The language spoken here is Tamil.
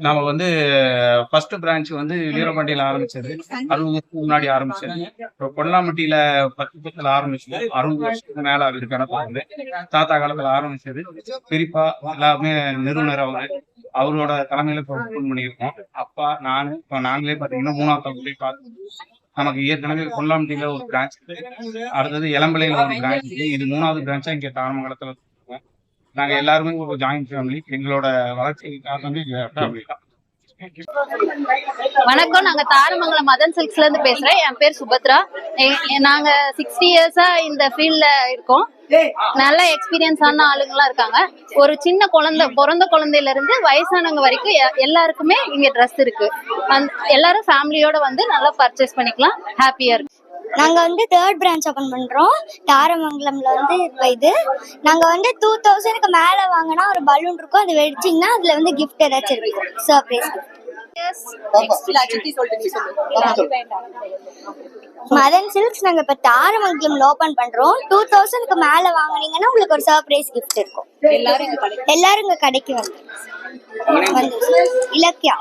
நாம வந்து ஃபர்ஸ்ட் பிரான்ச் வந்து வீரபாண்டியில ஆரம்பிச்சது. 60 வருஷத்துக்கு முன்னாடி ஆரம்பிச்சது. இப்போ பொல்லாம்பட்டியில 10 வருஷத்துல ஆரம்பிச்சது. 60 வருஷத்துக்கு மேல ஆகுது கணக்கு வந்து. தாத்தா காலத்துல ஆரம்பிச்சது. பெரியப்பா எல்லாமே நிறுவனர் அவரு. அவரோட தலைமையில இப்போ ஓப்பன் பண்ணியிருக்கோம். அப்பா, நானு, இப்போ நாங்களே பாத்தீங்கன்னா 3வது தலைமுறை பார்த்தோம். நமக்கு ஏற்கனவே பொல்லாம்பட்டியில ஒரு பிரான்ச் இருக்கு. அடுத்தது இளம்பிள்ளையில ஒரு பிரான்ச் இருக்கு. இது 3வது பிரான்ச்சா இங்க தாரமங்கலத்துல இருக்கோம். நாங்க எல்லாருமே ஒரு ஜாயிண்ட் ஃபேமிலி. எங்களோட வளர்ச்சிக்கு காரணமே எங்க ஃபேமிலி தான். வணக்கம். நாங்க தாரமங்கலம் மதன் சில்க்ஸ்ல இருந்து பேசுறேன். என் பேர் சுபத்ரா. நாங்க 60 இயர்ஸா இந்த ஃபீல்ட்ல இருக்கோம். நல்ல எக்ஸ்பீரியன்ஸான ஆளுங்களா இருக்காங்க. ஒரு சின்ன குழந்தை, பிறந்த குழந்தையில இருந்து வயசானவங்க வரைக்கும் எல்லாருக்குமே இங்க ட்ரெஸ் இருக்கு. எல்லாரும் ஃபேமிலியோட வந்து நல்லா பர்ச்சேஸ் பண்ணிக்கலாம். ஹாப்பியா இருக்கு. நாங்க வந்து 3rd பிரான்ச் ஓபன் பண்றோம் தாரமங்கலம்ல வந்து. இப்போ இது நாங்க வந்து 2000க்கு மேல வாங்கினா ஒரு பலூன் இருக்கும். அது வெடிச்சிங்கன்னா அதுல வந்து கிஃப்ட் ஏதாச்சும் இருக்கும், சர்ப்ரைஸ். மதன் சில்க்ஸ் நாங்க இப்ப தாரமங்கலம்ல ஓபன் பண்றோம். 2000க்கு மேல வாங்குனீங்கன்னா உங்களுக்கு ஒரு சர்ப்ரைஸ் கிஃப்ட் இருக்கும். எல்லாரும் இங்க கடைக்கு வந்து இலக்கியா.